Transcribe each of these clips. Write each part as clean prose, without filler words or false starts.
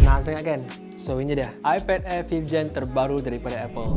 Nak sangat kan? So ini dia iPad Air 5th Gen terbaru daripada Apple.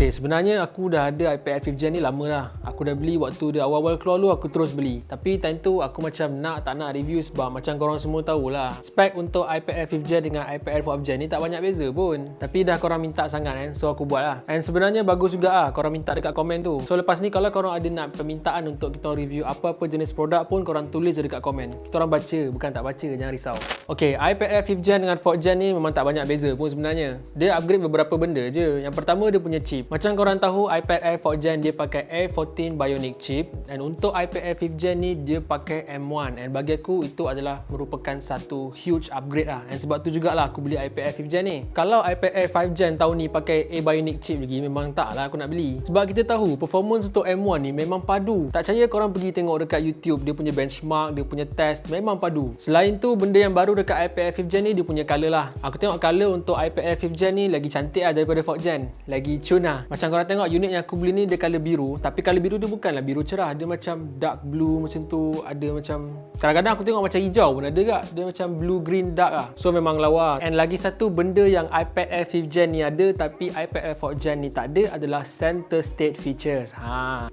Okay, sebenarnya aku dah ada iPad Air 5th Gen ni lama dah. Aku dah beli waktu dia awal-awal keluar dulu, aku terus beli. Tapi time tu aku macam tak nak review sebab macam korang semua tahulah, spek untuk iPad Air 5th Gen dengan iPad Air 4th Gen ni tak banyak beza pun. Tapi dah korang minta sangat kan, so aku buat lah. And sebenarnya bagus juga lah korang minta dekat komen tu. So lepas ni kalau korang ada nak permintaan untuk kita review apa-apa jenis produk pun, korang tulis je dekat komen. Kita orang baca, bukan tak baca, jangan risau. Okay, iPad Air 5th Gen dengan 4th Gen ni memang tak banyak beza pun sebenarnya. Dia upgrade beberapa benda je. Yang pertama dia punya chip. Macam korang tahu iPad Air 4th Gen dia pakai A14 Bionic chip, dan untuk iPad Air 5th Gen ni dia pakai M1, and bagi aku itu adalah merupakan satu huge upgrade lah. And sebab tu jugalah aku beli iPad Air 5th Gen ni. Kalau iPad Air 5th Gen tahun ni pakai A Bionic chip lagi, memang tak lah aku nak beli. Sebab kita tahu performance untuk M1 ni memang padu. Tak percaya korang pergi tengok dekat YouTube, dia punya benchmark, dia punya test, memang padu. Selain tu benda yang baru dekat iPad Air 5th Gen ni dia punya color lah. Aku tengok color untuk iPad Air 5th Gen ni lagi cantik lah daripada 4th Gen. Lagi cun lah. Macam korang tengok unit yang aku beli ni dia color biru, tapi color biru dia bukanlah biru cerah, dia macam dark blue macam tu, ada macam kadang-kadang aku tengok macam hijau pun ada gak, dia macam blue green dark lah. So memang lawa. And lagi satu benda yang iPad Air 5th Gen ni ada tapi iPad Air 4th Gen ni tak ada adalah center stage features.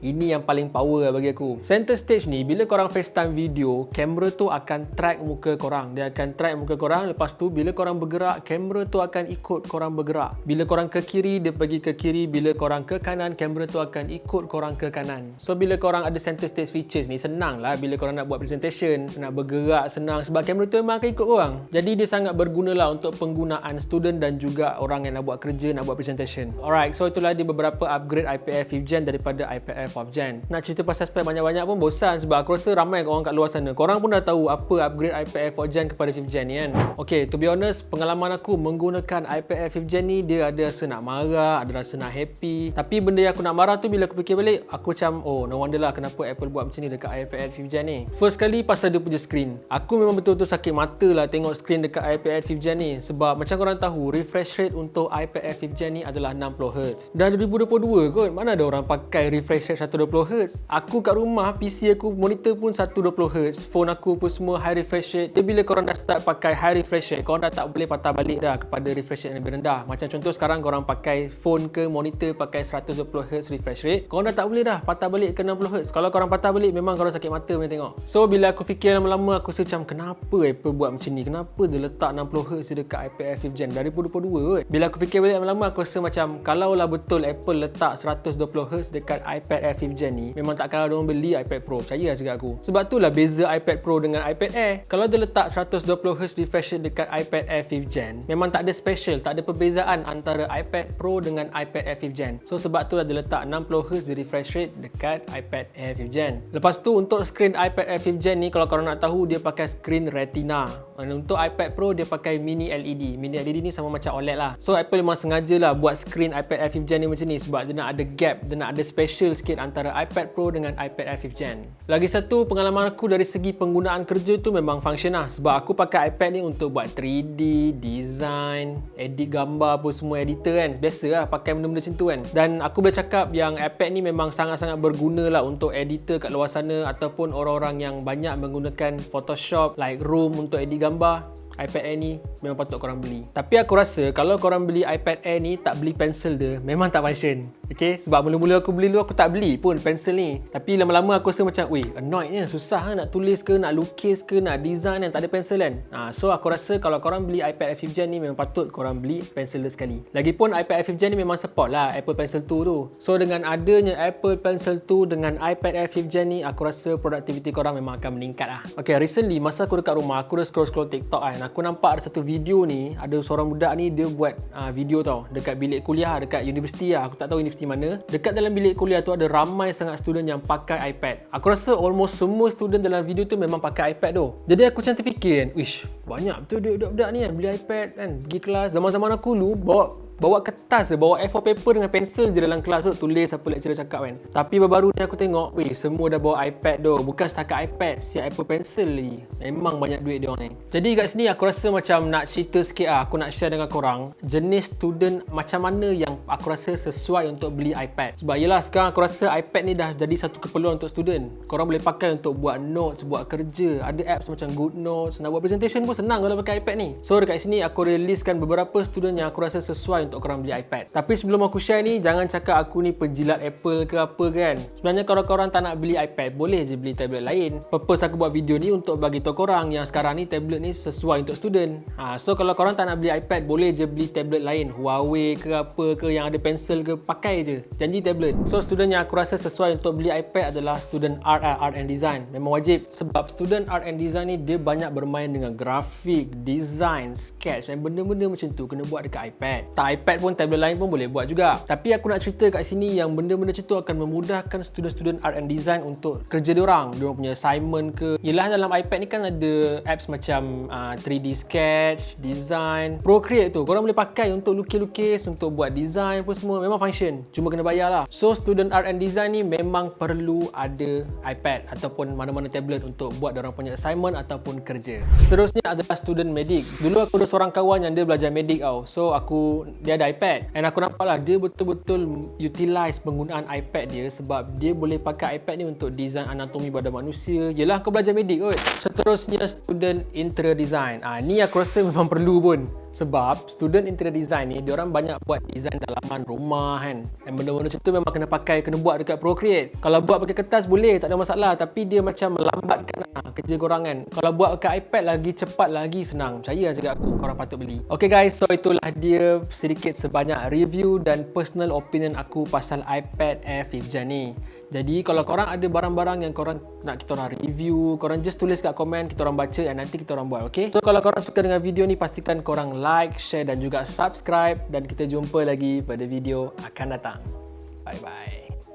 Ini yang paling power lah bagi aku. Center stage ni bila korang FaceTime video, kamera tu akan track muka korang. Dia akan track muka korang, lepas tu bila korang bergerak, kamera tu akan ikut korang bergerak. Bila korang ke kiri, dia pergi ke kiri. Bila korang ke kanan, kamera tu akan ikut korang ke kanan. So bila korang ada center stage features ni, senang lah bila korang nak buat presentation, nak bergerak senang sebab kamera tu memang akan ikut korang. Jadi dia sangat berguna lah untuk penggunaan student dan juga orang yang nak buat kerja, nak buat presentation. Alright, so itulah dia beberapa upgrade iPad Air 5th Gen daripada iPad Air 4th Gen. Nak cerita pasal spek banyak-banyak pun bosan sebab aku rasa ramai orang kat luar sana, korang pun dah tahu apa upgrade iPad Air 4th Gen kepada 5th Gen ni kan. Okay, to be honest, pengalaman aku menggunakan iPad Air 5th Gen ni, dia ada rasa nak marah, ada rasa nak happy. Tapi benda yang aku nak marah tu bila aku fikir balik, aku macam no wonder lah kenapa Apple buat macam ni dekat iPad Air 5th Gen ni. First kali pasal dia punya screen. Aku memang betul-betul sakit mata lah tengok screen dekat iPad Air 5th Gen ni sebab macam korang tahu refresh rate untuk iPad Air 5th Gen ni adalah 60Hz. Dah 2022 kot, mana ada orang pakai refresh rate 120Hz. Aku kat rumah, PC aku, monitor pun 120Hz, phone aku pun semua high refresh rate. Jadi bila korang dah start pakai high refresh rate, korang dah tak boleh patah balik dah kepada refresh rate yang lebih rendah. Macam contoh sekarang korang pakai phone ke monitor pakai 120Hz refresh rate, korang dah tak boleh dah patah balik ke 60Hz. Kalau korang patah balik memang korang sakit mata punya tengok. So bila aku fikir lama-lama, aku rasa macam kenapa Apple buat macam ni, kenapa dia letak 60Hz dekat iPad Air 5th Gen dari 2022 kot. Bila aku fikir balik lama-lama, aku rasa macam kalaulah betul Apple letak 120Hz dekat iPad Air 5th Gen ni, memang takkan ada orang beli iPad Pro, percaya lah cakap aku. Sebab itulah beza iPad Pro dengan iPad Air. Kalau dia letak 120Hz refresh rate dekat iPad Air 5th Gen, memang tak ada special, tak ada perbezaan antara iPad Pro dengan iPad Air 5th Gen. So sebab itulah dia letak 60Hz di refresh rate dekat iPad Air 5th Gen. Lepas tu untuk skrin iPad Air 5th Gen ni, kalau korang nak tahu, dia pakai skrin Retina. Dan untuk iPad Pro dia pakai Mini LED. Mini LED ni sama macam OLED lah. So Apple memang sengaja lah buat skrin iPad Air 5th Gen ni macam ni sebab dia nak ada gap, dia nak ada special sikit antara iPad Pro dengan iPad Air 5th Gen. Lagi satu pengalaman aku dari segi penggunaan kerja tu memang function lah sebab aku pakai iPad ni untuk buat 3D, design, edit gambar pun semua editor kan. Biasa lah pakai benda-benda macam tu kan. Dan aku boleh cakap yang iPad ni memang sangat-sangat berguna lah untuk editor kat luar sana ataupun orang-orang yang banyak menggunakan Photoshop, Lightroom untuk edit gambar. iPad Air ni memang patut korang beli. Tapi aku rasa kalau korang beli iPad Air ni tak beli pensel dia, memang tak function. Okay, sebab mula-mula aku beli dulu, aku tak beli pun pensel ni. Tapi lama-lama aku rasa macam, annoyednya, susah lah nak tulis ke, nak lukis ke, nak design kan, tak ada pensel kan. So aku rasa kalau korang beli iPad Air 5th Gen ni, memang patut korang beli pensel dia sekali. Lagipun iPad Air 5th Gen ni memang support lah Apple Pencil 2 tu. So dengan adanya Apple Pencil 2 dengan iPad Air 5th Gen ni, aku rasa productivity korang memang akan meningkat lah. Okay, recently masa aku dekat rumah, aku dah scroll-scroll TikTok kan, aku nampak ada satu video ni, ada seorang budak ni dia buat video tau dekat bilik kuliah dekat universiti lah. Aku tak tahu universiti universiti mana, dekat dalam bilik kuliah tu ada ramai sangat student yang pakai iPad. Aku rasa almost semua student dalam video tu memang pakai iPad tu. Jadi aku macam terfikir kan, wish, banyak betul budak-budak ni kan beli iPad kan, pergi kelas. Zaman-zaman aku dulu bawa kertas je, bawa A4 paper dengan pensel je dalam kelas tu, tulis apa lecturer cakap kan. Tapi baru-baru ni aku tengok, weh, semua dah bawa iPad tu. Bukan setakat iPad, siap Apple Pencil lagi. Memang banyak duit dia orang ni. Jadi kat sini aku rasa macam nak cerita sikit lah. Aku nak share dengan korang jenis student macam mana yang aku rasa sesuai untuk beli iPad. Sebab yelah sekarang aku rasa iPad ni dah jadi satu keperluan untuk student. Korang boleh pakai untuk buat notes, buat kerja. Ada apps macam GoodNotes, nak buat presentation pun senang kalau pakai iPad ni. So dekat sini aku releasekan beberapa student yang aku rasa sesuai untuk korang beli iPad. Tapi sebelum aku share ni, jangan cakap aku ni penjilat Apple ke apa kan. Sebenarnya korang-korang tak nak beli iPad, boleh je beli tablet lain. Purpose aku buat video ni untuk bagi tahu korang yang sekarang ni tablet ni sesuai untuk student. So kalau korang tak nak beli iPad, boleh je beli tablet lain, Huawei ke apa ke yang ada pensel ke, pakai je. Janji tablet. So student yang aku rasa sesuai untuk beli iPad adalah student art and design. Memang wajib, sebab student art and design ni dia banyak bermain dengan grafik, design, sketch dan benda-benda macam tu kena buat dekat iPad. Tak iPad pun, tablet lain pun boleh buat juga. Tapi aku nak cerita kat sini yang benda-benda macam tu akan memudahkan student-student art and design untuk kerja diorang punya assignment ke. Yelah dalam iPad ni kan ada apps macam 3D Sketch, Design, Procreate tu. Korang boleh pakai untuk lukis-lukis, untuk buat design pun semua. Memang function, cuma kena bayar lah. So student art and design ni memang perlu ada iPad ataupun mana-mana tablet untuk buat diorang punya assignment ataupun kerja. Seterusnya adalah student medik. Dulu aku ada seorang kawan yang dia belajar medik tau. So dia ada iPad, and aku nampak lah dia betul-betul utilize penggunaan iPad dia, sebab dia boleh pakai iPad ni untuk design anatomi badan manusia. Yelah kau belajar medik kot. Seterusnya student interior design. Ni aku rasa memang perlu pun. Sebab student interior design ni, diorang banyak buat design dalaman rumah kan. Dan benda-benda macam tu memang kena pakai, kena buat dekat Procreate. Kalau buat pakai kertas boleh, tak ada masalah. Tapi dia macam melambatkan kerja korang kan. Kalau buat pakai iPad lagi cepat, lagi senang. Percaya cakap aku, korang patut beli. Okay guys, so itulah dia sedikit sebanyak review dan personal opinion aku pasal iPad Air 5th Gen ni. Jadi kalau korang ada barang-barang yang korang nak kita orang review, korang just tulis kat komen, kita orang baca dan nanti kita orang buat, okay? So kalau korang suka dengan video ni, pastikan korang like, share dan juga subscribe, dan kita jumpa lagi pada video akan datang. Bye bye.